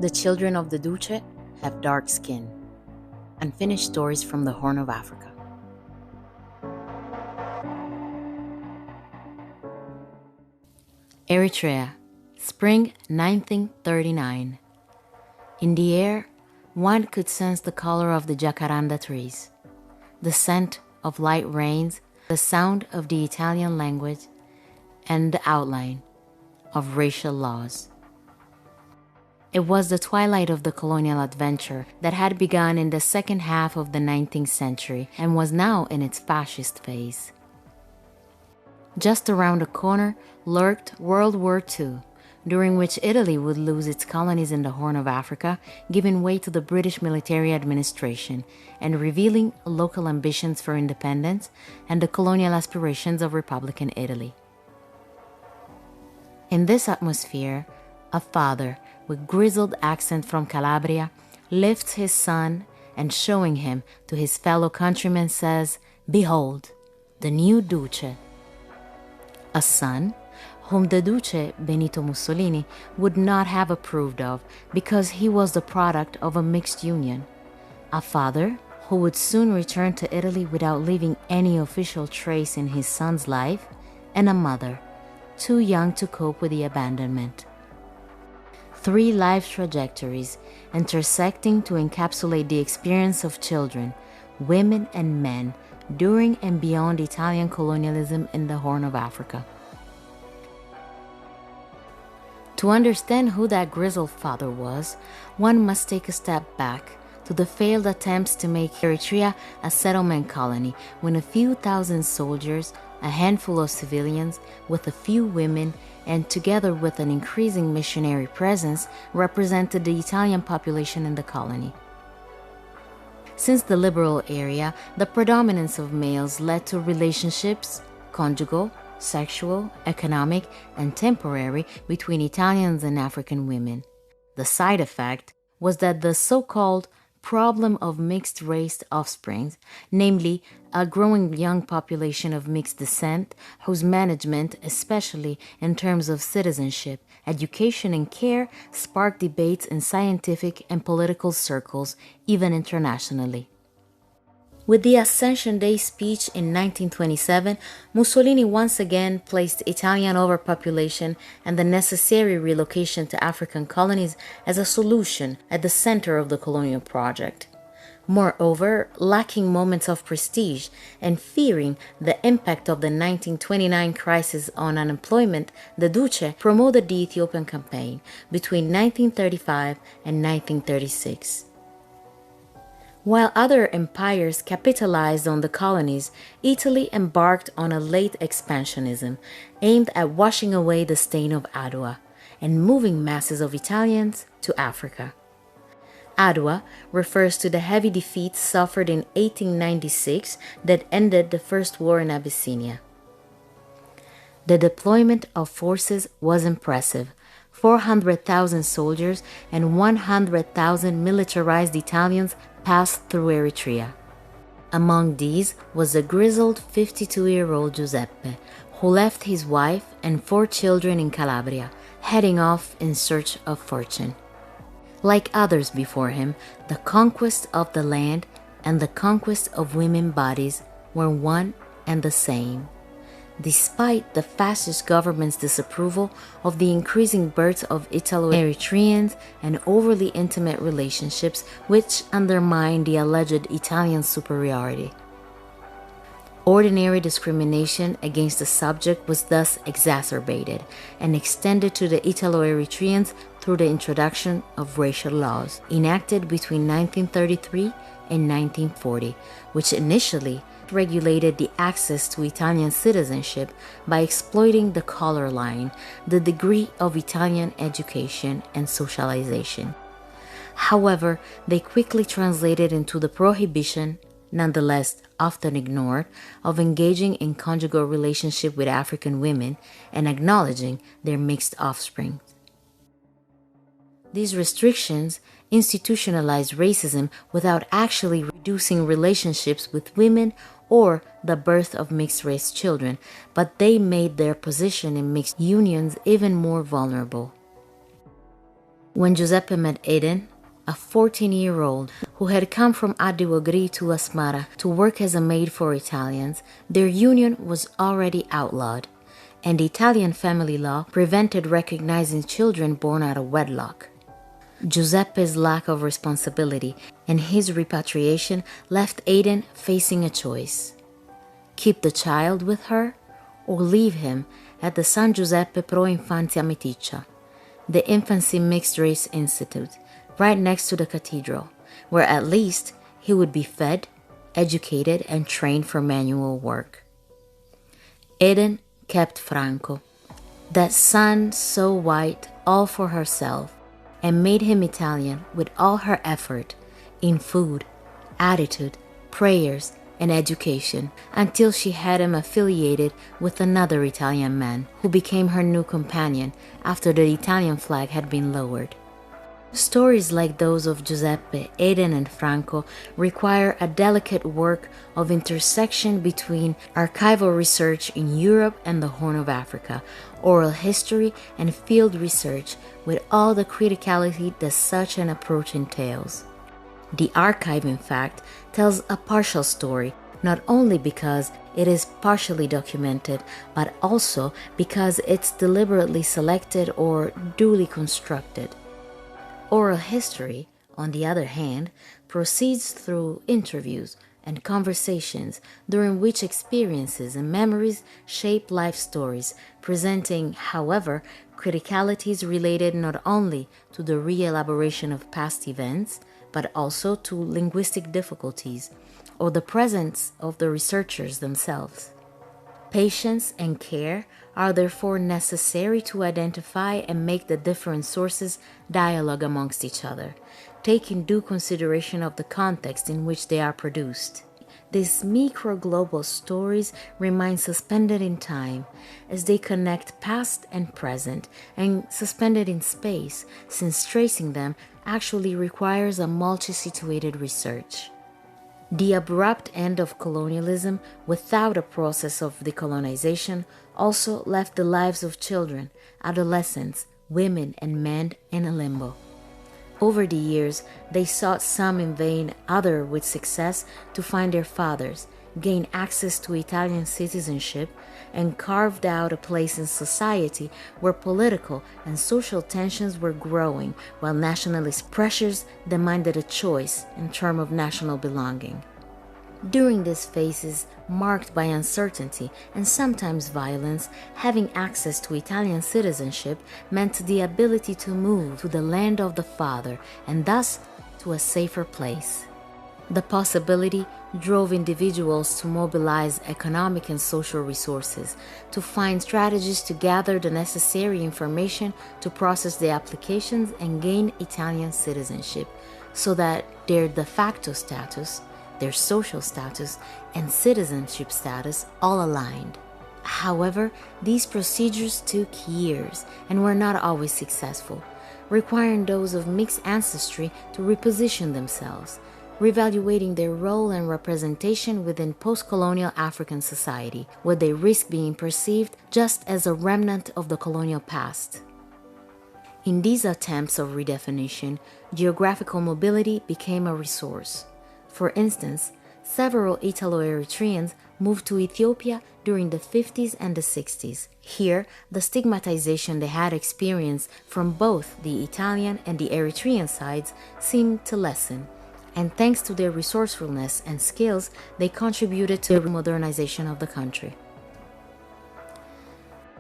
The children of the Duce have dark skin. Unfinished stories from the Horn of Africa. Eritrea, spring 1939. In the air, one could sense the color of the jacaranda trees, the scent of light rains, the sound of the Italian language, and the outline of racial laws. It was the twilight of the colonial adventure that had begun in the second half of the 19th century and was now in its fascist phase. Just around the corner lurked World War II, during which Italy would lose its colonies in the Horn of Africa, giving way to the British military administration and revealing local ambitions for independence and the colonial aspirations of Republican Italy. In this atmosphere, a father with grizzled accent from Calabria lifts his son and, showing him to his fellow countrymen, says, "Behold, the new Duce." A son whom the Duce, Benito Mussolini, would not have approved of because he was the product of a mixed union. A father who would soon return to Italy without leaving any official trace in his son's life, and a mother too young to cope with the abandonment. Three life trajectories intersecting to encapsulate the experience of children, women, and men during and beyond Italian colonialism in the Horn of Africa. To understand who that grizzled father was, one must take a step back to the failed attempts to make Eritrea a settlement colony when a few thousand soldiers, a handful of civilians, with a few women, and together with an increasing missionary presence, represented the Italian population in the colony. Since the liberal area, the predominance of males led to relationships, conjugal, sexual, economic, and temporary, between Italians and African women. The side effect was that the so-called problem of mixed-race offspring, namely a growing young population of mixed descent, whose management, especially in terms of citizenship, education, and care, sparked debates in scientific and political circles, even internationally. With the Ascension Day speech in 1927, Mussolini once again placed Italian overpopulation and the necessary relocation to African colonies as a solution at the center of the colonial project. Moreover, lacking moments of prestige and fearing the impact of the 1929 crisis on unemployment, the Duce promoted the Ethiopian campaign between 1935 and 1936. While other empires capitalized on the colonies, Italy embarked on a late expansionism aimed at washing away the stain of Adwa and moving masses of Italians to Africa. Adwa refers to the heavy defeat suffered in 1896 that ended the First War in Abyssinia. The deployment of forces was impressive. 400,000 soldiers and 100,000 militarized Italians passed through Eritrea. Among these was the grizzled 52-year-old Giuseppe, who left his wife and 4 children in Calabria, heading off in search of fortune. Like others before him, the conquest of the land and the conquest of women's bodies were one and the same. Despite the fascist government's disapproval of the increasing birth of Italo-Eritreans and overly intimate relationships which undermined the alleged Italian superiority. Ordinary discrimination against the subject was thus exacerbated and extended to the Italo-Eritreans through the introduction of racial laws enacted between 1933 and 1940, which initially regulated the access to Italian citizenship by exploiting the color line, the degree of Italian education and socialization. However, they quickly translated into the prohibition, nonetheless often ignored, of engaging in conjugal relationship with African women and acknowledging their mixed offspring. These restrictions institutionalized racism without actually reducing relationships with women or the birth of mixed-race children, but they made their position in mixed unions even more vulnerable. When Giuseppe met Eden, a 14-year-old who had come from Adiwagri to Asmara to work as a maid for Italians, their union was already outlawed, and Italian family law prevented recognizing children born out of wedlock. Giuseppe's lack of responsibility and his repatriation left Eden facing a choice: keep the child with her or leave him at the San Giuseppe Pro Infanzia Meticcia, the Infancy Mixed Race Institute, right next to the cathedral, where at least he would be fed, educated, and trained for manual work. Eden kept Franco, that son so white all for herself, and made him Italian with all her effort in food, attitude, prayers, and education, until she had him affiliated with another Italian man who became her new companion after the Italian flag had been lowered. Stories like those of Giuseppe, Eden, and Franco require a delicate work of intersection between archival research in Europe and the Horn of Africa, oral history, and field research with all the criticality that such an approach entails. The archive, in fact, tells a partial story, not only because it is partially documented, but also because it's deliberately selected or duly constructed. Oral history, on the other hand, proceeds through interviews and conversations during which experiences and memories shape life stories, presenting, however, criticalities related not only to the re-elaboration of past events, but also to linguistic difficulties or the presence of the researchers themselves. Patience and care are therefore necessary to identify and make the different sources dialogue amongst each other, taking due consideration of the context in which they are produced. These micro-global stories remain suspended in time as they connect past and present, and suspended in space, since tracing them actually requires a multi-situated research. The abrupt end of colonialism without a process of decolonization also left the lives of children, adolescents, women, and men in a limbo. Over the years, they sought, some in vain, other with success, to find their fathers, gain access to Italian citizenship, and carved out a place in society where political and social tensions were growing, while nationalist pressures demanded a choice in terms of national belonging. During these phases, marked by uncertainty and sometimes violence, having access to Italian citizenship meant the ability to move to the land of the father and thus to a safer place. The possibility drove individuals to mobilize economic and social resources, to find strategies to gather the necessary information to process the applications and gain Italian citizenship, so that their de facto status, their social status, and citizenship status all aligned. However, these procedures took years and were not always successful, requiring those of mixed ancestry to reposition themselves, reevaluating their role and representation within post-colonial African society, where they risk being perceived just as a remnant of the colonial past. In these attempts of redefinition, geographical mobility became a resource. For instance, several Italo-Eritreans moved to Ethiopia during the 50s and the 60s. Here, the stigmatization they had experienced from both the Italian and the Eritrean sides seemed to lessen, and thanks to their resourcefulness and skills, they contributed to the modernization of the country.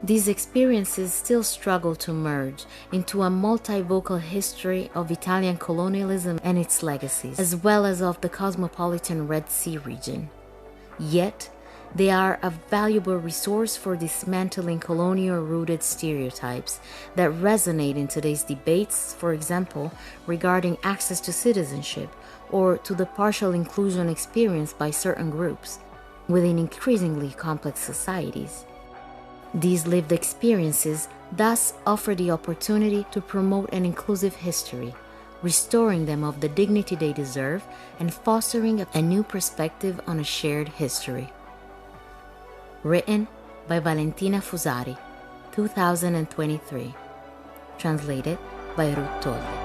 These experiences still struggle to merge into a multivocal history of Italian colonialism and its legacies, as well as of the cosmopolitan Red Sea region. Yet, they are a valuable resource for dismantling colonial-rooted stereotypes that resonate in today's debates, for example, regarding access to citizenship or to the partial inclusion experienced by certain groups within increasingly complex societies. These lived experiences thus offer the opportunity to promote an inclusive history, restoring them of the dignity they deserve and fostering a new perspective on a shared history. Written by Valentina Fusari, 2023. Translated by Ruth Tolde.